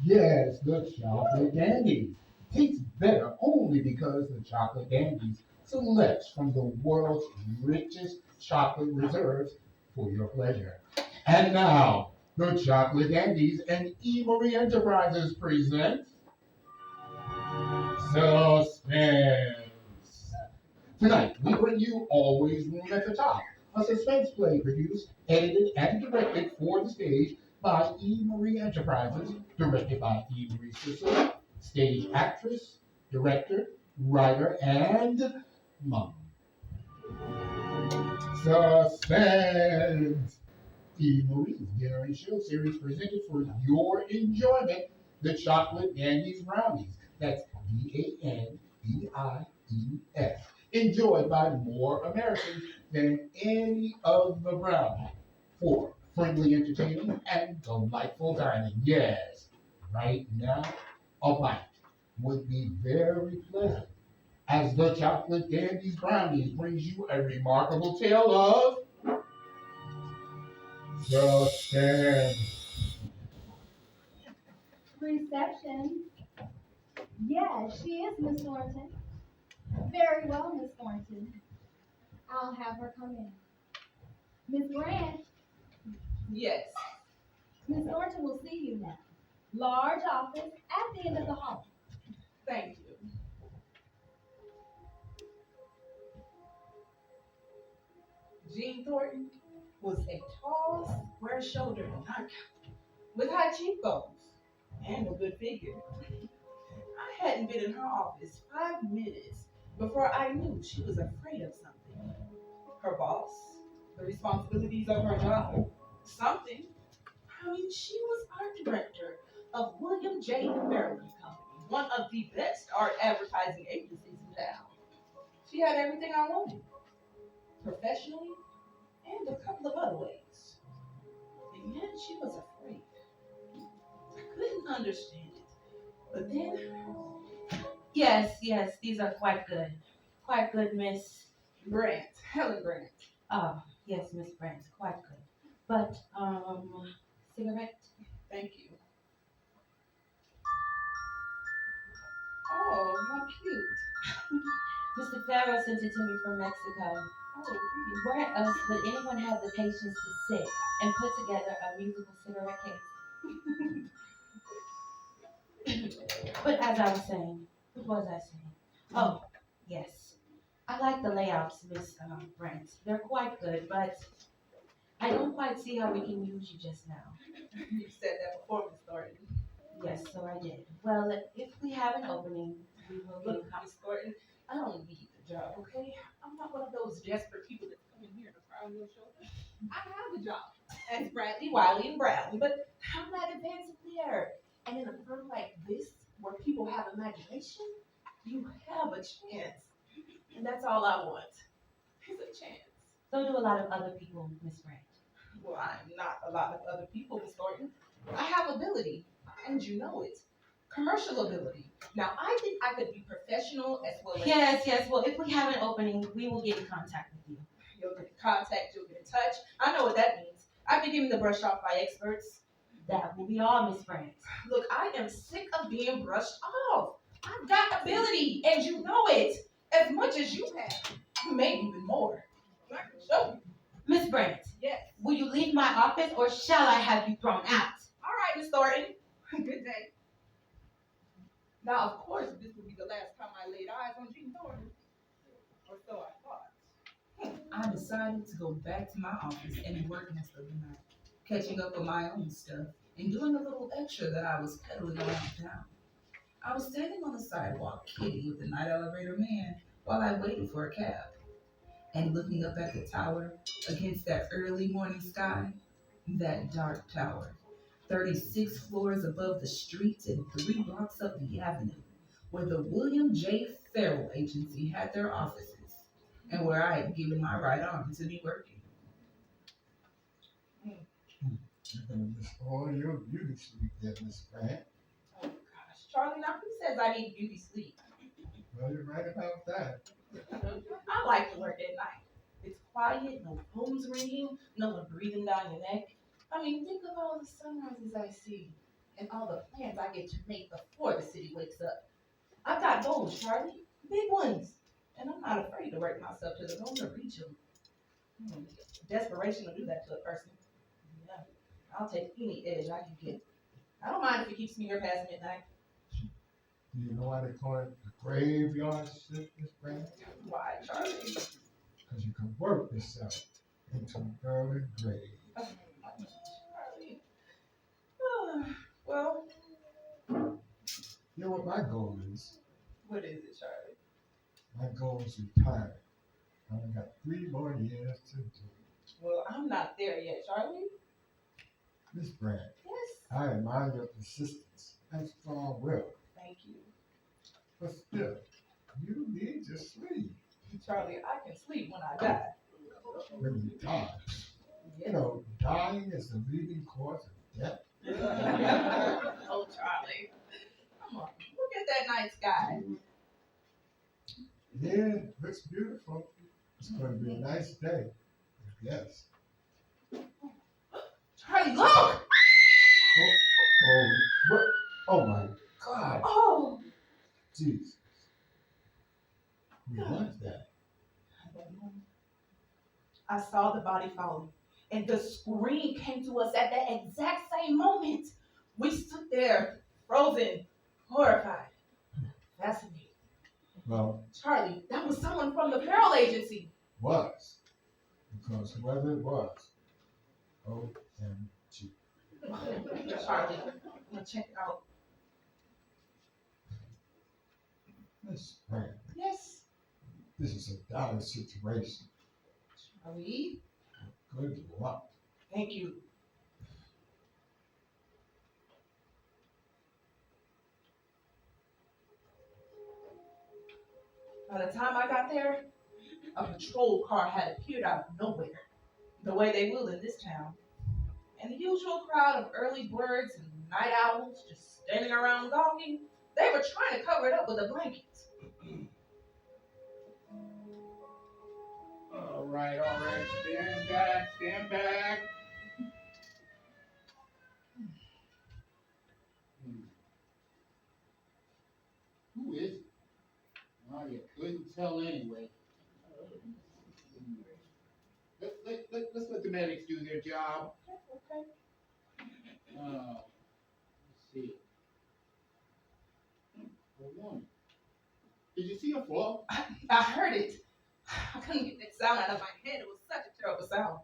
Yes, the chocolate dandies. Tastes better only because the chocolate dandies selects from the world's richest chocolate reserves for your pleasure. And now, the chocolate dandies and E. Marie Enterprises present Suspense. Tonight, we bring you Always Room at the Top, a suspense play produced, edited, and directed for the stage by E. Marie Enterprises, directed by E. Marie Sisson, stage actress, director, writer, and mom. Suspense! E. Marie's Dinner and Show series presented for your enjoyment the Chocolate Dandies Brownies. That's Dandies. Enjoyed by more Americans than any other brownie for friendly entertainment and delightful dining. Yes, right now, a bite would be very pleasant as the Chocolate Dandies Brownies brings you a remarkable tale of suspense. Reception. Yes, she is Miss Thornton. Very well, Miss Thornton. I'll have her come in. Miss Grant, Yes, Miss Thornton will see you now. Large office at the end of the hall. thank you. Jean Thornton was a tall, square-shouldered knock with high cheekbones and a good figure. I hadn't been in her office 5 minutes before I knew she was afraid of something. Her boss, the responsibilities of her job, something. I mean, she was art director of William J. Fairley Company, one of the best art advertising agencies in town. She had everything I wanted, professionally and a couple of other ways. And yet she was afraid. I couldn't understand it. But then, Yes, yes, these are quite good. Quite good, Miss. Grant, Helen Grant. Yes, Miss Brent, quite good. But, cigarette? Thank you. Oh, how cute. Mr. Farrow sent it to me from Mexico. Oh, really? Where else would anyone have the patience to sit and put together a musical cigarette case? But as I was saying, what was I saying? Oh, yes. I like the layouts, Miss Brent. They're quite good, but I don't quite see how we can use you just now. You said that before we started. Yes, so I did. Well, if we have an opening, we will get Look, Miss Thornton, I don't need the job, okay? I'm not one of those desperate people that come in here to cry on your shoulder. I have the job as Bradley, Wiley, and Brown, but I'm not advancing there. And in a firm like this, where people have imagination, you have a chance. And that's all I want. chance. So do a lot of other people, Miss Branch. Well, I'm not a lot of other people, Miss Thornton. I have ability, and you know it. Commercial ability. Now, I think I could be professional as well as Yes. Well, if we have an opening, we will get in contact with you. you'll get in contact, you'll get in touch. I know what that means. I've been given the brush off by experts. That will be all, Miss Branch. Look, I am sick of being brushed off. I've got ability, and you know it. As much as you have, maybe even more. I can show you. Miss Branch, Yes. will you leave my office or shall I have you thrown out? All right, Miss Thornton. Good day. Now, of course, this will be the last time I laid eyes on Jean Thornton. Or so I thought. I decided to go back to my office and work most of the night, catching up with my own stuff and doing a little extra that I was peddling around town. I was standing on the sidewalk kidding with the night elevator man while I waited for a cab. And looking up at the tower against that early morning sky, that dark tower, 36 floors above the street and 3 blocks up the avenue, where the William J. Farrell Agency had their offices, and where I had given my right arm to be working. You're gonna miss all your beauty sleep there, Miss Grant. Oh, gosh. Charlie, now who says I need beauty sleep? Well, you're right about that. I like to work at night. It's quiet, no phones ringing, no one breathing down your neck. I mean, think of all the sunrises I see and all the plans I get to make before the city wakes up. I've got goals, Charlie, big ones, and I'm not afraid to work myself to the bone to reach them. Desperation will do that to a person. Yeah, I'll take any edge I can get. I don't mind if it keeps me here past midnight. Do you know why they call it the graveyard shift, Miss Grant? Why, Charlie? Because you can work yourself into an early grave. Charlie. Well, You know what my goal is? what is it, Charlie? My goal is retirement. I only got 3 more years to do. Well, I'm not there yet, Charlie. Miss Grant, Yes. I admire your persistence and strong will. Thank you. But still, you need to sleep. Charlie, I can sleep when I die. When you die, you know, dying is the leading cause of death. Oh, Charlie. Come on. Look at that night sky. Yeah, it looks beautiful. It's going to be a nice day. Yes. Charlie, look! What? Oh my God. Oh! Jesus. What was that? I saw the body falling, and the scream came to us at that exact same moment. We stood there, frozen, horrified, fascinated. Well, Charlie, that was someone from the Farrell Agency. was. Because whoever it was, OMG. Charlie, I'm gonna check it out. Miss Grant, Yes. this is a dire situation. Charlie, Good luck. thank you. By the time I got there, a patrol car had appeared out of nowhere, the way they will in this town. And the usual crowd of early birds and night owls just standing around gawking, they were trying to cover it up with a blanket. All right, stand back. Who is it? Well, you couldn't tell anyway. Let's let the medics do their job. Okay. Let's see. A woman. Did you see her fall? I heard it. I couldn't get that sound out of my head. It was such a terrible sound.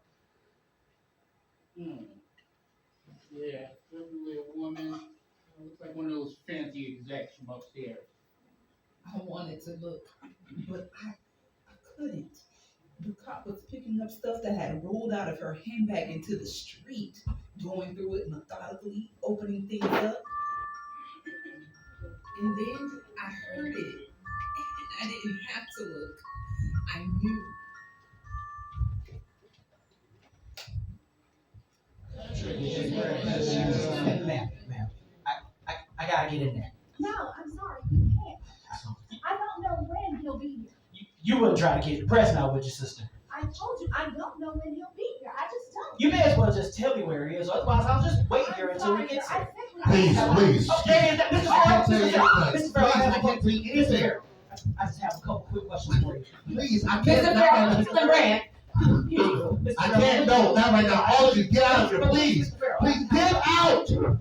Yeah, definitely a woman. Looks like one of those fancy execs from upstairs. I wanted to look, but I couldn't. The cop was picking up stuff that had rolled out of her handbag into the street, going through it methodically, opening things up. And then I heard it, and I didn't have to look. I knew Ma'am, I gotta get in there. No, I'm sorry, you can't. I don't know when he'll be here. You wouldn't try to keep the press now, would you, sister? I told you, I don't know when he'll be here. I just don't. You may as well just tell me where he is, otherwise I'll just wait here until he gets I here. simply. Please. Okay, Mr. I can't Farrell, tell you Mr. anything. Farrell, Please, I can't tell you Mr. anything. Farrell, I just have a couple quick questions for you. Please, I Mr. can't. Farrell, Mr. Brand. Mr. I Farrell, can't, no, not right now. All of you, get out of here, please. Mr. Farrell. Please, get out.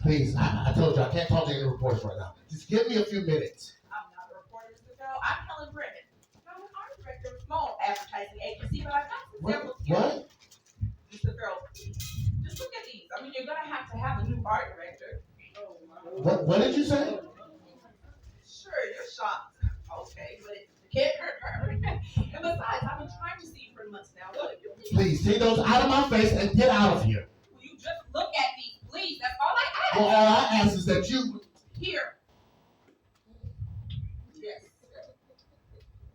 Please, I told you, I can't talk to any reporters right now. Just give me a few minutes. I'm not a reporter, Mr. Farrell. I'm Helen Brennan. I'm an art director of a small advertising agency, but I've got several skills. What? Mr. Farrell, just look at these. I mean, you're gonna have to have a new art director. What did you say? Sure, you're shocked. Okay, but it can't hurt her. And besides, I've been trying to see you for months now. What if you Please, take those out of my face and get out of here. Will you just look at these, please? That's all I ask. Well, all I ask is that you, Here. Yes.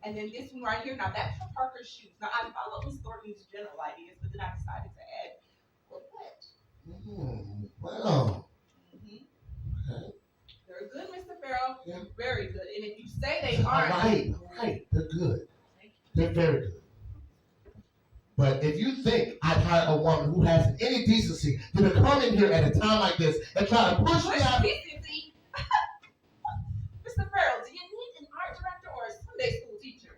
And then this one right here. Now that's for Parker's shoes. Now I followed Miss Thornton's general ideas, but then I decided to add what? well, Mm-hmm. They're good, Mr. Farrell. Yeah. Very good. And if you say they all aren't, right, they're good. They're very good. But if you think I'd hire a woman who has any decency to come in here at a time like this and try to push me out, decency. Mr. Farrell, do you need an art director or a Sunday school teacher?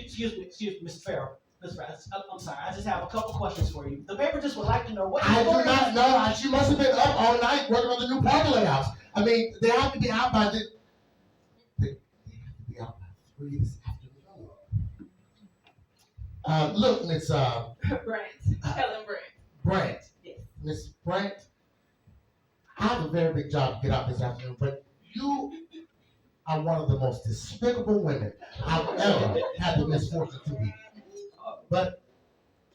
Excuse me, Mr. Farrell. Mr. Farrell, I'm sorry, I just have a couple questions for you. The paper just would like to know what I do story- not know. She must have been up all night working on the new parking layouts. I mean, they have to be out by the. They have to be out by 3 this afternoon. Look, Miss Brent. Helen Brent. Brent. Yes. Miss Brent, I have a very big job to get out this afternoon, but you are one of the most despicable women I've ever had the misfortune to meet. But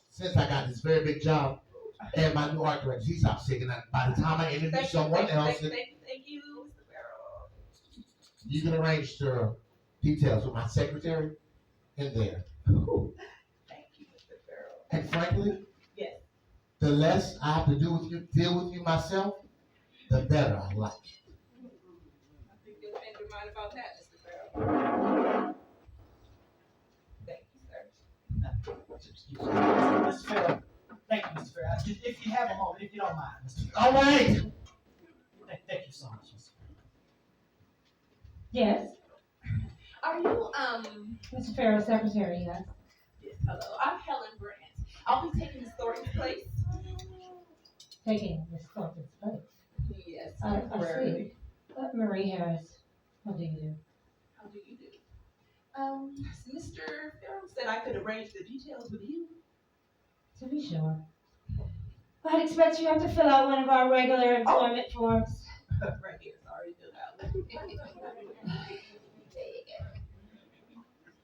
since I got this very big job and my new art director, he's out sick, and by the time I interview someone else, Thank you, Mr. Farrell. you can arrange the details with my secretary in there. Thank you, Mr. Farrell. And frankly, Yes. the less I have to deal with you myself, the better I like it. I think you'll change your mind about that, Mr. Farrell. Thank you, sir. Excuse me, Mr. Farrell. Thank you, Mr. Farrell. If you have a moment, if you don't mind, Mr. Farrell. All right. Thank you so much, Mr. Yes, Are you, Mr. Farrell's secretary, yes. yes, hello, I'm Helen Brant. I'll be taking Miss Thornton's place. Taking Miss Thornton's place. Yes, I temporarily. see. Marie Harris, what do you do? How do you do? Mr. Farrell said I could arrange the details with you. To be sure. I'd expect you have to fill out one of our regular employment forms. Right here, it's already filled out.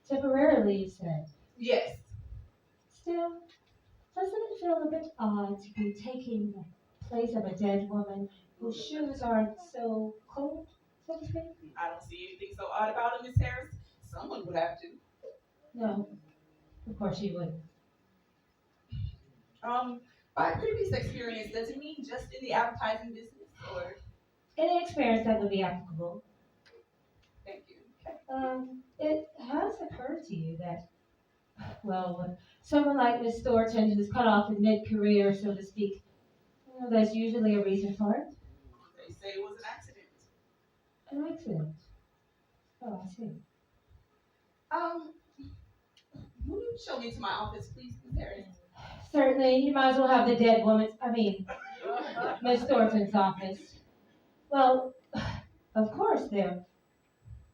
Temporarily, you said. Yes. Still, doesn't it feel a bit odd to be taking the place of a dead woman whose shoes aren't so cold, so to speak? I don't see anything so odd about it, Miss Harris. Someone would have to. No, of course you wouldn't. By previous experience, does it mean just in the advertising business or? Any experience that would be applicable. Thank you. It has occurred to you that, well, when someone like Miss Thornton who's cut off in mid-career, so to speak, there's usually a reason for it. They say it was an accident. An accident. Oh, I see. Will you show me to my office, please, Miss Harris? Certainly, you might as well have the dead woman's, Miss Thornton's office. Well, of course, there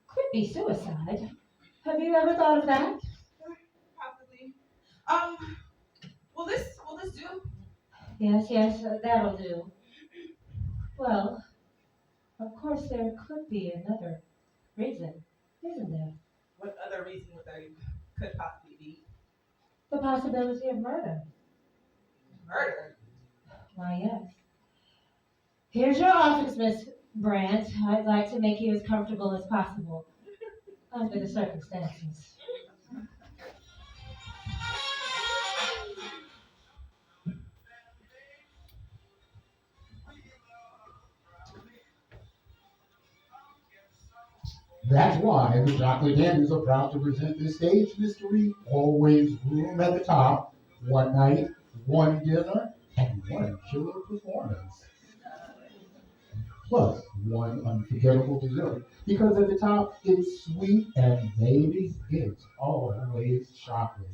could be suicide. Have you ever thought of that? Possibly. Will this do? Yes, that'll do. Well, of course, there could be another reason, isn't there? What other reason could possibly be? The possibility of murder. Murder? Why, yes. Here's your office, Miss Brandt. I'd like to make you as comfortable as possible. under the circumstances. That's why the Chocolate Dandies are proud to present this stage mystery, always room at the top, one night, one dinner, and one killer performance. Plus one unforgettable dessert. Because at the top it's sweet and baby, it's always chocolate.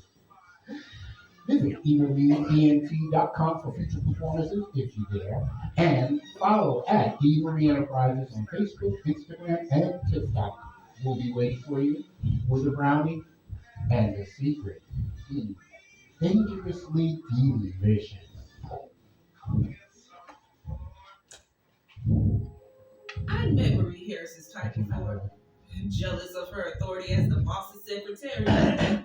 Visit eMarieENT.com for future performances if you dare. And follow at eMarie Enterprises on Facebook, Instagram, and TikTok. We'll be waiting for you with a brownie and a secret. Mm, dangerously delicious. I met Marie Harris's type before. Jealous of her authority as the boss's secretary,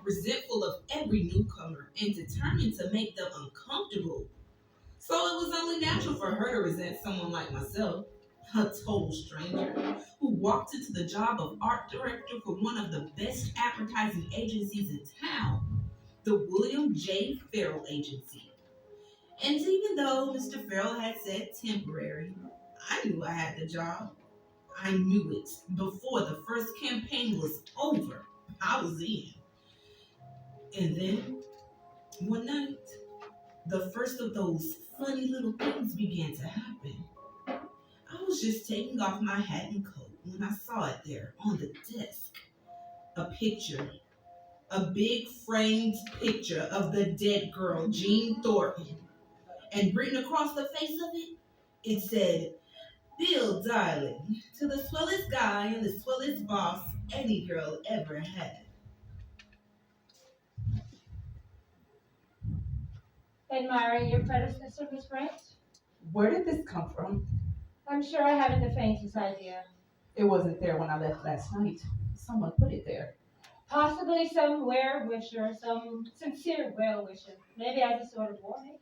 resentful of every newcomer, and determined to make them uncomfortable. So it was only natural for her to resent someone like myself, a total stranger, who walked into the job of art director for one of the best advertising agencies in town, the William J. Farrell Agency. And even though Mr. Farrell had said temporary, I knew I had the job. I knew it before the first campaign was over. I was in. And then, one night, the first of those funny little things began to happen. I was just taking off my hat and coat when I saw it there on the desk. A picture. A big framed picture of the dead girl, Jean Thornton. And written across the face of it, it said, "Bill, darling, to the swellest guy and the swellest boss any girl ever had." Admiring your predecessor, Miss Brent? Where did this come from? I'm sure I haven't the faintest idea. It wasn't there when I left last night. Someone put it there. Possibly some well-wisher, some sincere well-wisher. Maybe as a sort of warning.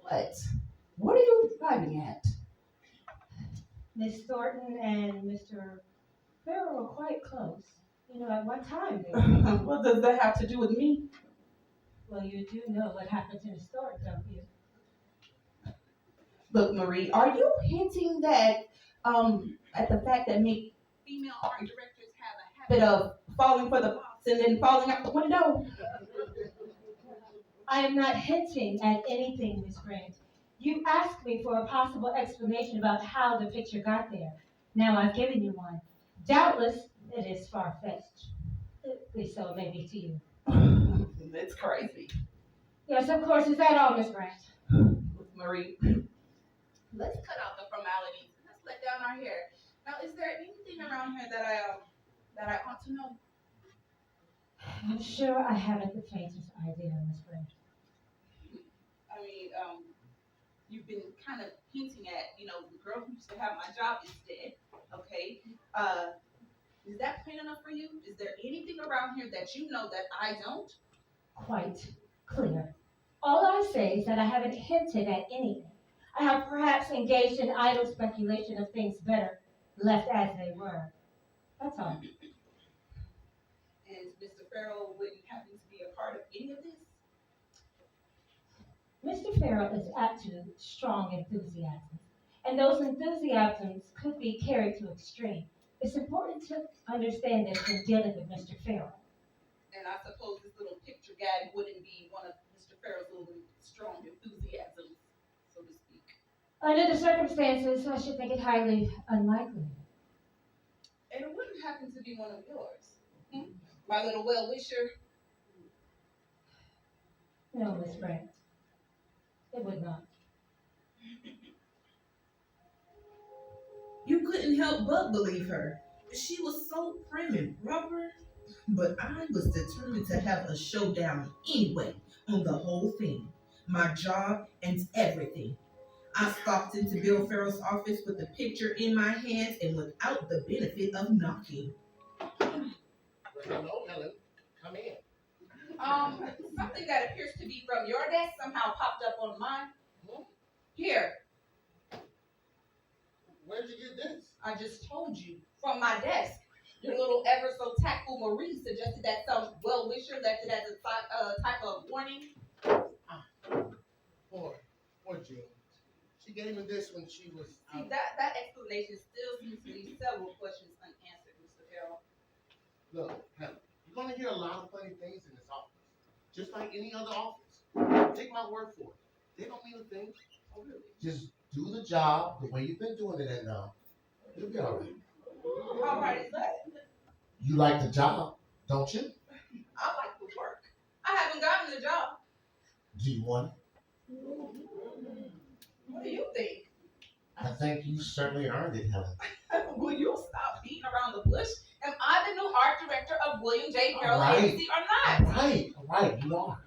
What? What are you driving at? Miss Thornton and Mr. Farrell were quite close. You know, at one time they were. What does that have to do with me? Well, you do know what happened to Miss Thornton, don't you? Look, Marie, are you hinting that at the fact that me female art directors have a habit of falling for the boss and then falling out the window? I am not hinting at anything, Miss Brent. You asked me for a possible explanation about how the picture got there. Now I've given you one. Doubtless, it is far-fetched. At least so it may be to you. It's crazy. Yes, of course. Is that all, Miss Brent? Look, Marie, let's cut out the formalities. Let's let down our hair. Now, is there anything around here that I ought to know? I'm sure I haven't the faintest idea, Miss Brent. I mean, you've been kind of hinting at, the girl who used to have my job is dead. Okay. Is that plain enough for you? Is there anything around here that you know that I don't? Quite clear. All I say is that I haven't hinted at anything. I have perhaps engaged in idle speculation of things better left as they were. That's all. And Mr. Farrell wouldn't happen to be a part of any of this? Mr. Farrell is apt to strong enthusiasms, and those enthusiasms could be carried to extreme. It's important to understand this when dealing with Mr. Farrell. And I suppose this little picture gag wouldn't be one of Mr. Farrell's little strong enthusiasms, so to speak. Under the circumstances, I should think it highly unlikely. And it wouldn't happen to be one of yours. My little well-wisher. No, Miss Brent. It would not. You couldn't help but believe her. She was so prim and proper. But I was determined to have a showdown anyway on the whole thing. My job and everything. I stalked into Bill Farrell's office with the picture in my hands and without the benefit of knocking. Hello, Helen. Come in. Something that appears to be from your desk somehow popped up on mine. Here, Where'd you get this? I just told you, from my desk. Your little ever so tactful Marie suggested that some well-wisher left it as a type of warning. Poor Jean. She gave me this when she was See, out. that explanation still seems to leave several questions unanswered, Mr. Farrell. Look, Helen, you're gonna hear a lot of funny things in this office. Just like any other office. Take my word for it. They don't mean a thing. Oh, really? Just do the job the way you've been doing it, and you'll be all right. How hard is that? You like the job, don't you? I like the work. I haven't gotten the job. Do you want it? What do you think? I think you certainly earned it, Helen. Will you stop beating around the bush? Am I the new art director of William J. Farrell All right. Agency or not? All right, you are.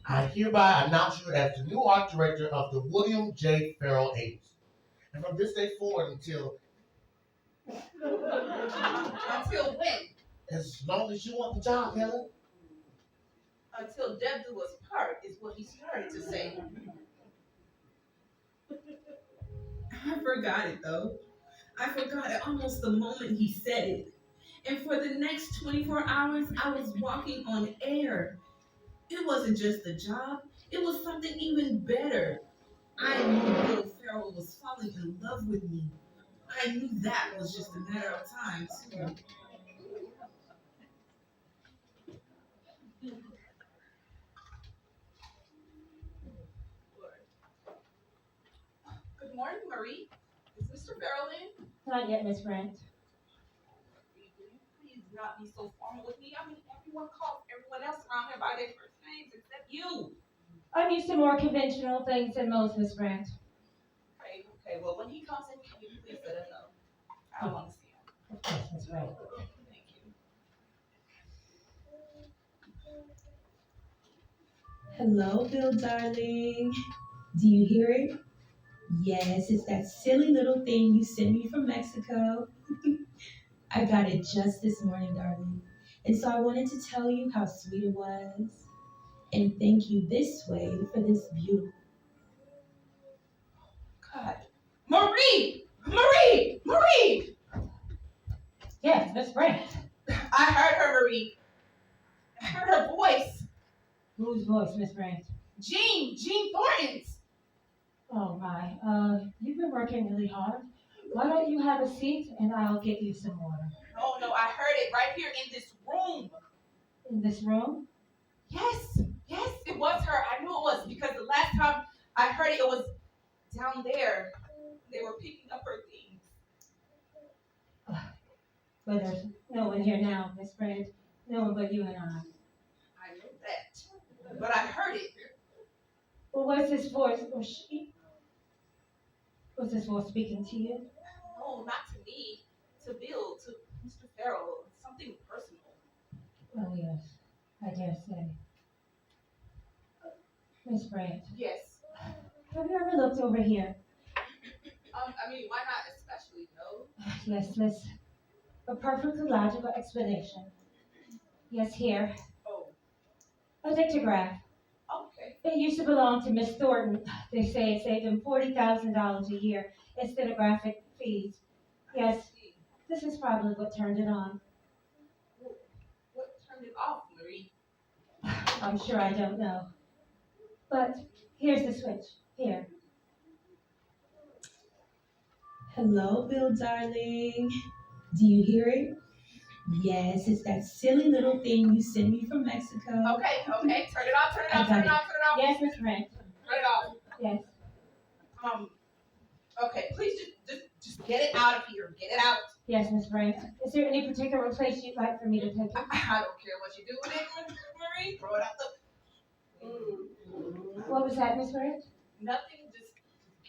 I hereby announce you as the new art director of the William J. Farrell Agency. And from this day forward until Until when? as long as you want the job, Helen. Until death do us part is what he started to say. I forgot it though. I forgot it almost the moment he said it. And for the next 24 hours, I was walking on air. It wasn't just a job, it was something even better. I knew Will Ferrell was falling in love with me. I knew that was just a matter of time, too. Good morning, Marie. Is Mr. Farrell in? Not yet, Miss Brent. Will you please not be so formal with me? I mean, everyone calls everyone else around here by their first names except you. I'm used to more conventional things than most, Miss Brent. Okay. Well, when he comes in, can you please let us know? I want to see him. Of course, Miss Brent. Thank you. Hello, Bill, darling. Do you hear it? Yes, it's that silly little thing you sent me from Mexico. I got it just this morning, darling. And so I wanted to tell you how sweet it was. And thank you this way for this beautiful. God. Marie! Marie! Marie! Yes, Miss Brent. I heard her, Marie. I heard her voice. Whose voice, Miss Brent? Jean Thornton's. Oh my, you've been working really hard. Why don't you have a seat and I'll get you some water? No, I heard it right here in this room. In this room? Yes, it was her. I knew it was because the last time I heard it, it was down there. They were picking up her things. But there's no one here now, Miss Brent. No one but you and I. I know that, but I heard it. Well, was this voice, was this voice speaking to you? No, not to me. To Bill, to Mr. Farrell. Something personal. Oh yes, I dare say. Miss Brent, Yes. have you ever looked over here? I mean, why not especially, no? Yes, a perfectly logical explanation. Yes, here, Oh, a dictograph. okay. It used to belong to Miss Thornton. They say it saved him $40,000 a year in stenographic fees. Yes, this is probably what turned it on. What turned it off, Marie? I'm sure I don't know. But here's the switch. Here. Hello, Bill, darling. Do you hear it? Yes, it's that silly little thing you sent me from Mexico. Okay. Turn it off. Yes, Miss Brent. Turn it off. Yes. Okay, please just get it out of here. Get it out. Yes, Miss Brent. Is there any particular place you'd like for me to pick it? I don't care what you do with it, Marie. Throw it out the. What was that, Miss Brent? Nothing. Just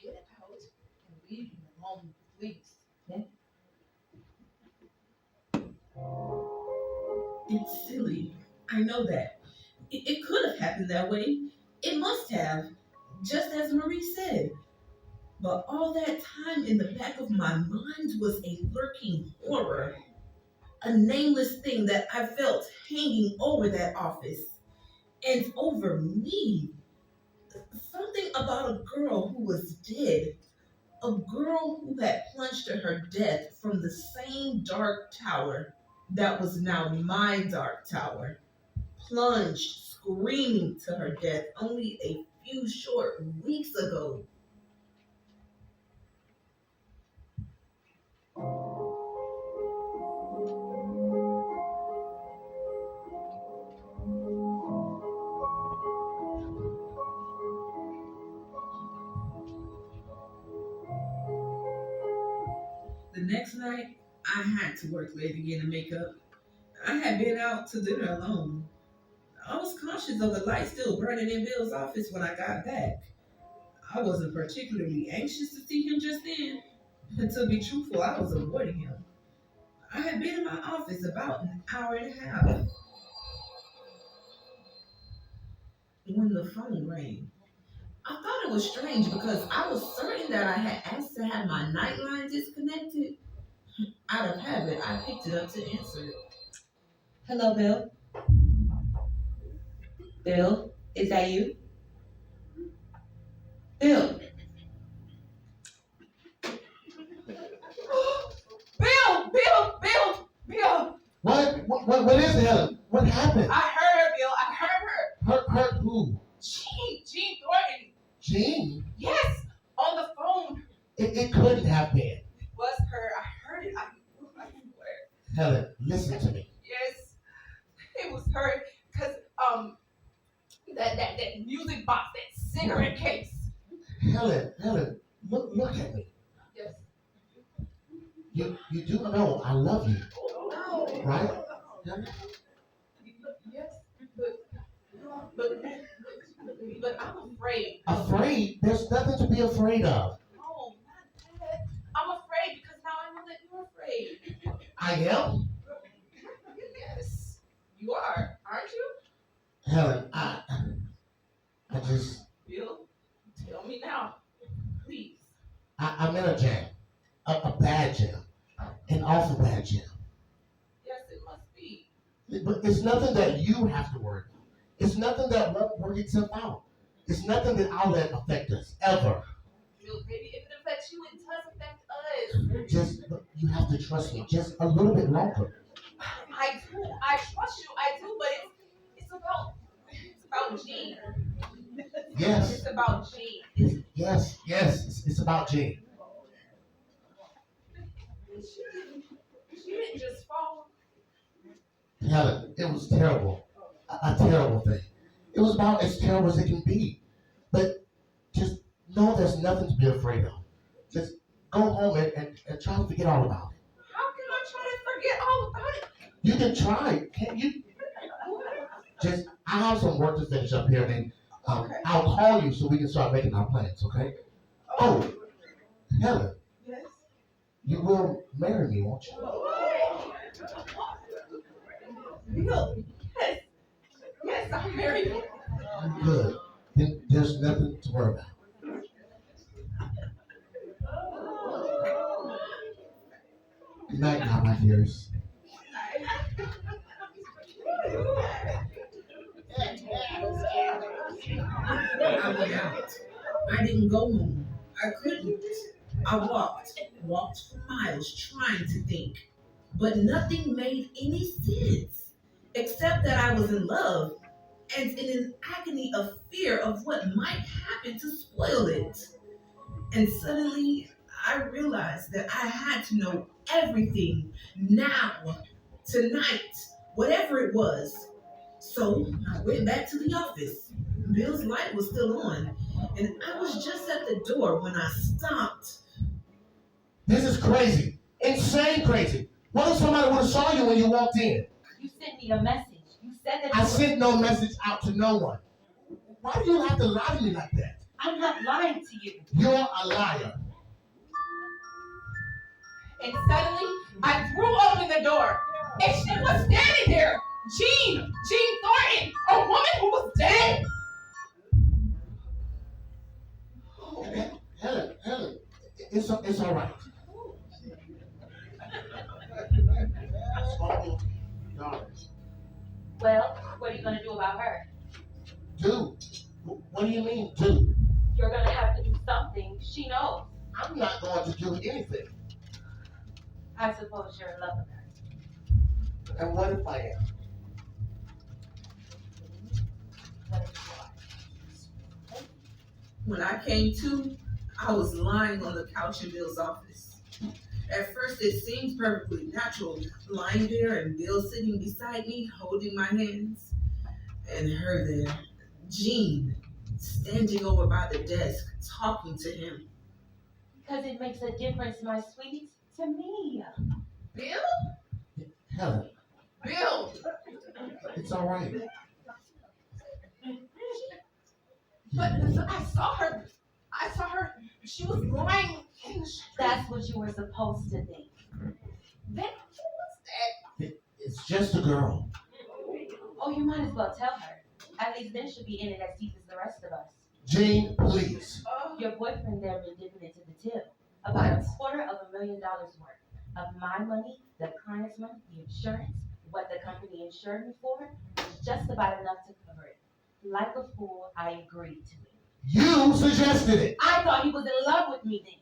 get it out and leave me alone, please. It's silly. I know that. It could have happened that way. It must have, just as Marie said. But all that time in the back of my mind was a lurking horror. A nameless thing that I felt hanging over that office. And over me. Something about a girl who was dead. A girl who had plunged to her death from the same dark tower. that was now my dark tower, plunged screaming to her death only a few short weeks ago. The next night, I had to work late again to make up. I had been out to dinner alone. I was conscious of the light still burning in Bill's office when I got back. I wasn't particularly anxious to see him just then. And to be truthful, I was avoiding him. I had been in my office about an hour and a half when the phone rang. I thought it was strange because I was certain that I had asked to have my nightline disconnected. Out of habit, I picked it up to answer it. Hello, Bill. Bill, is that you? Bill. Bill! What is it, Helen? What happened? I heard her, Bill. I heard her. Hurt who? Jean Thornton. Jean? Yes, on the phone. It couldn't have been. It was her. I heard it. I swear. Helen, listen to me. Yes, it was her. Cause that music box, that cigarette case. Helen, look at me. Yes. You do know I love you, No. right? Yes, but I'm afraid. Afraid? There's nothing to be afraid of. No, not that. I'm afraid because now I know that you're afraid. I am? Yes, you are, aren't you? Helen, I just, Bill, tell me now, please. I'm in a jam. A bad jam. An awful bad jam. Yes, it must be. But it's nothing that you have to worry about. It's nothing that won't work itself out. It's nothing that I'll let affect us, ever. Bill, baby, if it affects you, it does affect us. Just, you have to trust me just a little bit longer. I do. I trust you. I do, but it's about Jean. Yes. It's about Jean. Yes, it's about Jean. She didn't just fall. Helen, it was terrible. A terrible thing. It was about as terrible as it can be. But just know there's nothing to be afraid of. Just go home and try to forget all about it. How can I try to forget all about it? You can try, can't you? Just, I have some work to finish up here, and then Okay. I'll call you so we can start making our plans, okay? Oh, Helen, Yes. you will marry me, won't you? Bill, yes. Yes, I'm married. Good. Then there's nothing to worry about. Good night now, my dears. I went out. I didn't go home. I couldn't. I walked for miles trying to think. But nothing made any sense. Except that I was in love and in an agony of fear of what might happen to spoil it. And suddenly I realized that I had to know everything now, tonight, whatever it was. So I went back to the office. Bill's light was still on, and I was just at the door when I stopped. This is crazy. Insane crazy. What if somebody would have saw you when you walked in? You sent me a message. You said that I sent no message out to no one. Why do you have to lie to me like that? I'm not lying to you. You're a liar. And suddenly, I threw open the door, and she was standing there. Jean Thornton, a woman who was dead. Helen, it's all right. Small daughters. Well, what are you gonna do about her? Do? What do you mean, do? You're gonna have to do something. She knows. I'm not going to do anything. I suppose you're in love with her. And what if I am? When I came to, I was lying on the couch in Bill's office. At first, it seemed perfectly natural, lying there and Bill sitting beside me, holding my hands, and her there, Jean, standing over by the desk, talking to him. Because it makes a difference, my sweeties, to me. Bill? Helen, Bill! it's all right. But I saw her. She was lying in the street. That's what you were supposed to think. Then who was that? It's just a girl. Oh, you might as well tell her. At least then she'll be in it as deep as the rest of us. Jane, please. Your boyfriend there been dipping into the till. About $250,000 worth of my money, the client's money, the insurance, what the company insured me for, was just about enough to cover it. Like a fool, I agreed to it. You suggested it. I thought he was in love with me then.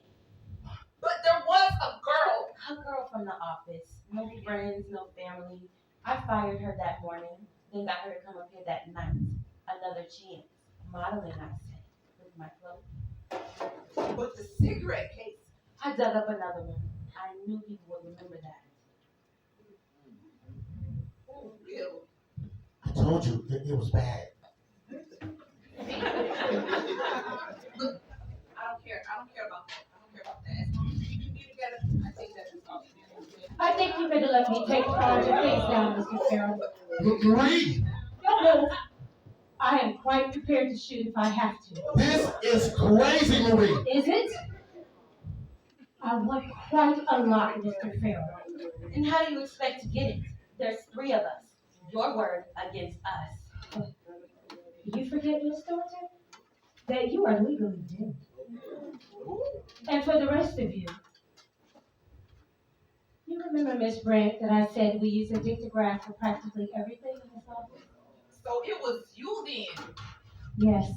But there was a girl. A girl from the office. No friends, no family. I fired her that morning, then got her to come up here that night. Another chance. Modeling, I said, with my clothes. But the cigarette case. I dug up another one. I knew people would remember that. Oh, Bill. I told you that it was bad. Look, I don't care about that. As long as you can be together, I think that's all. I think you better let me take charge of things now, Mr. Farrell. Marie, Don't move. I am quite prepared to shoot if I have to. this is crazy, Marie. Is it? I want quite a lot, Mr. Farrell. And how do you expect to get it? There's 3 of us. Your word against us. You forget, Miss Thornton, that you are legally dead. And for the rest of you, you remember, Miss Brandt, that I said we use a dictograph for practically everything in this office? So it was you then. Yes.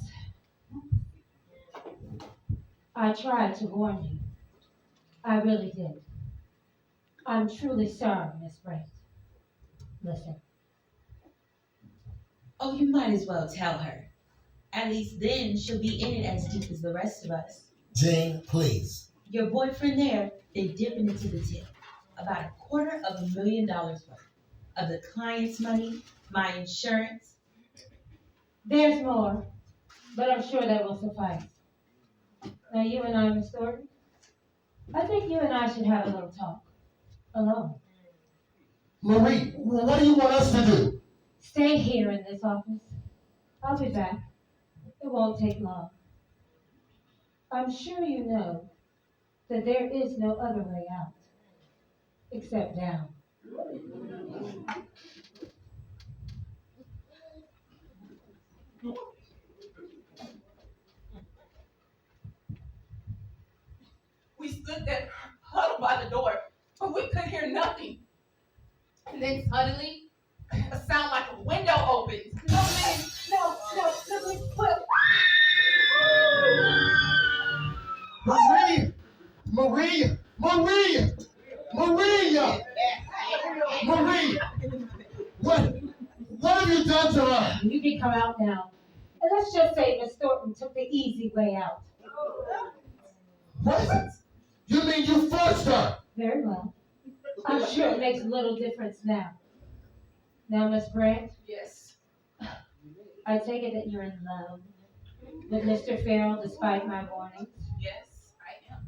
I tried to warn you. I really did. I'm truly sorry, Miss Brandt. Listen. Oh, you might as well tell her. At least then she'll be in it as deep as the rest of us. Jane, please. Your boyfriend there, they dipping into the till. About $250,000 worth of the client's money, my insurance. There's more, but I'm sure that will suffice. Now you and I, Miss Thornton, I think you and I should have a little talk. Alone. Marie, what do you want us to do? Stay here in this office. I'll be back. It won't take long. I'm sure you know that there is no other way out, except down. We stood there huddled by the door, but we could hear nothing. And then suddenly, a sound like a window opens. No, man, no, but Marie! Marie! Marie! Maria! Marie! What have you done to her? You can come out now. And let's just say Miss Thornton took the easy way out. What? You mean you forced her? Very well. I'm sure it makes little difference now. Now, Miss Brandt, yes. I take it that you're in love with Mr. Farrell despite my warnings. Yes, I am.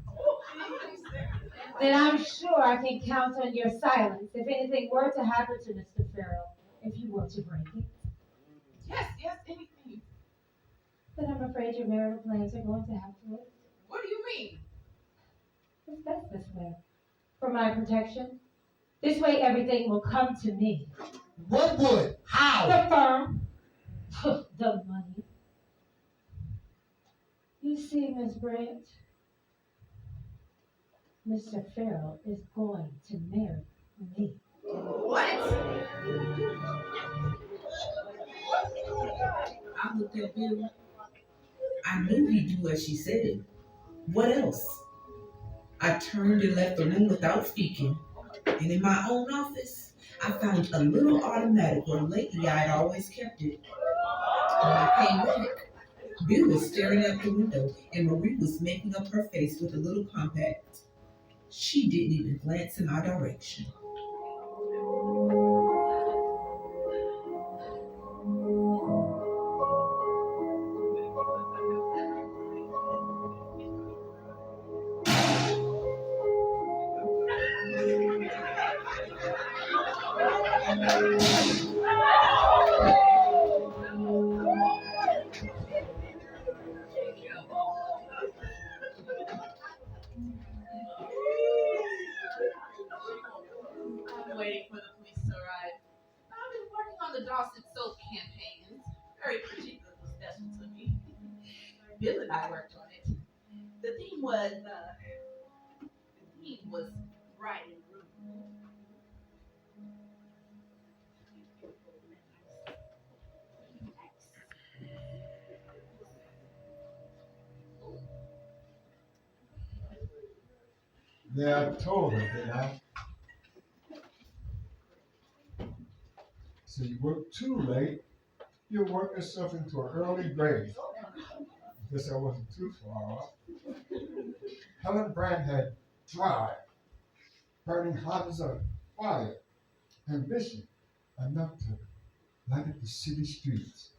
Then I'm sure I can count on your silence if anything were to happen to Mr. Farrell, if you were to break it. Yes, anything. Then I'm afraid your marital plans are going to have to wait. What do you mean? It's best this way. For my protection. This way everything will come to me. What would? How? The firm. The money. You see, Miss Brandt, Mr. Farrell is going to marry me. What? I looked at Bill. I knew he'd do as she said. What else? I turned and left the room without speaking. And in my own office, I found a little automatic where lately I'd always kept it. When I came back, Bill was staring out the window and Marie was making up her face with a little compact. She didn't even glance in my direction. I'm waiting for the police to arrive. I've been working on the Dawson soap campaign. It's very particularly special to me. Bill and I worked on it. The theme was bride and groom. Yeah, I told her, didn't I? So you work too late, you'll work yourself into an early grave. Guess I wasn't too far off. Helen Brand had drive, burning hot as a fire, ambition, enough to light up the city streets.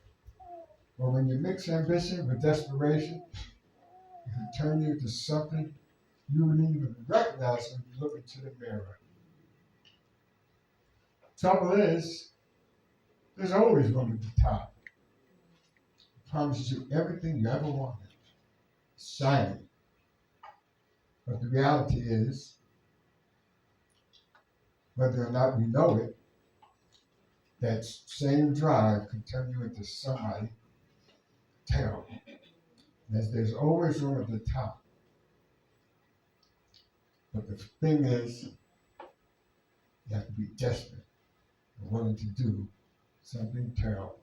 But when you mix ambition with desperation, it can turn you into something you wouldn't even recognize when you look into the mirror. Trouble is, there's always one at the top. It promises you everything you ever wanted. Shiny. But the reality is, whether or not we know it, that same drive can turn you into somebody terrible. As there's always room at the top. But the thing is, you have to be desperate and willing to do something terrible.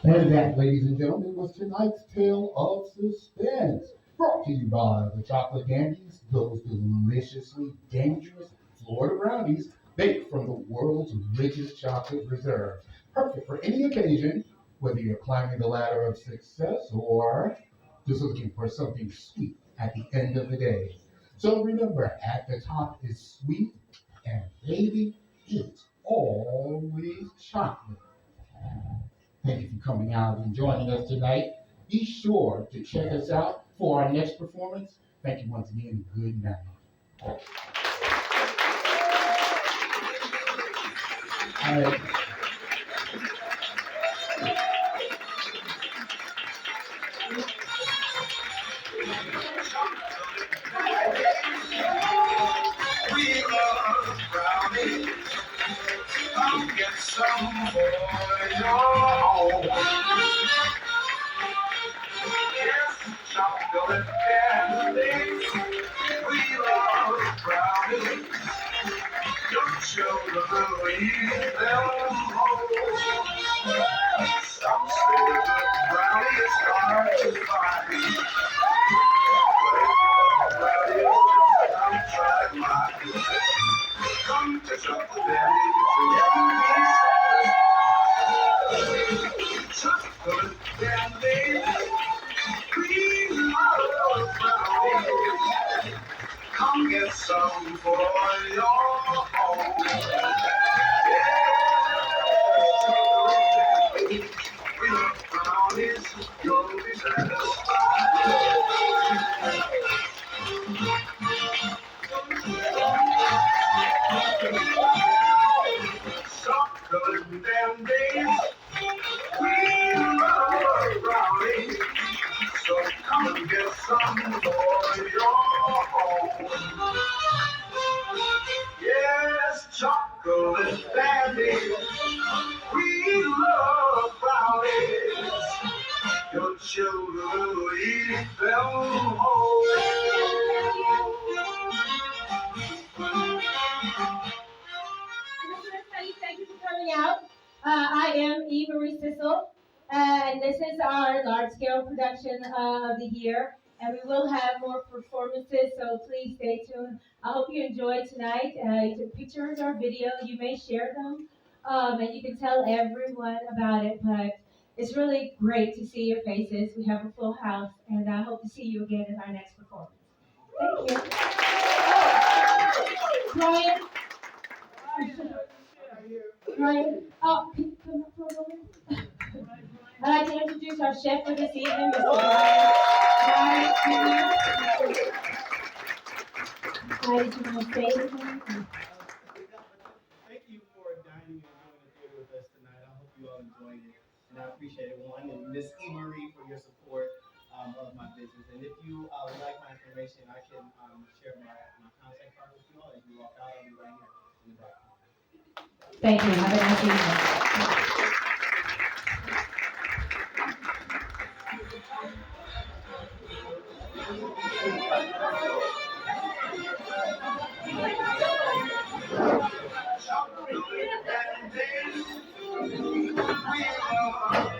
And that, ladies and gentlemen, was tonight's Tale of Suspense, brought to you by the Chocolate Dandies, those deliciously dangerous Florida brownies baked from the world's richest chocolate reserve. Perfect for any occasion, whether you're climbing the ladder of success or just looking for something sweet at the end of the day. So remember, at the top is sweet, and baby, it's always chocolate. Thank you for coming out and joining us tonight. Be sure to check us out for our next performance. Thank you once again. Good night. All right. We love brownie. Come get some for your own. Yes, chocolate candy. We love brownie. Your children will eat them whole. Some say the brownie is hard to find. Brownie is just outside mine. Come to Chocolate Dandy to get me Chocolate Dandy, we love brownies. Come get some for your own. Yeah, we love brownies, you'll be satisfied. Chocolate Dandies, we love brownies. So come and get some for your own. Yes, Chocolate Dandies, we love brownies. Your children will eat them whole. Thank you for coming out. I am Eve Marie Sissel, And this is our large-scale production of the year. And we will have more performances, so please stay tuned. I hope you enjoyed tonight. You took pictures or video. You may share them, and you can tell everyone about it. But it's really great to see your faces. We have a full house, and I hope to see you again in our next performance. Thank you. Brian. Brian. Oh, can you come up for a moment? I'd like to introduce our chef for this evening, Mr. Brian. Brian, did you want to say anything? Thank you for dining and doing the theater with us tonight. I hope you all enjoyed it, and I appreciate everyone and Miss E. Marie for your support of my business. And if you would like my information, I can share my contact card with you all as you walk out. I'll be right here in the back. Thank you. Have a nice evening. And then we are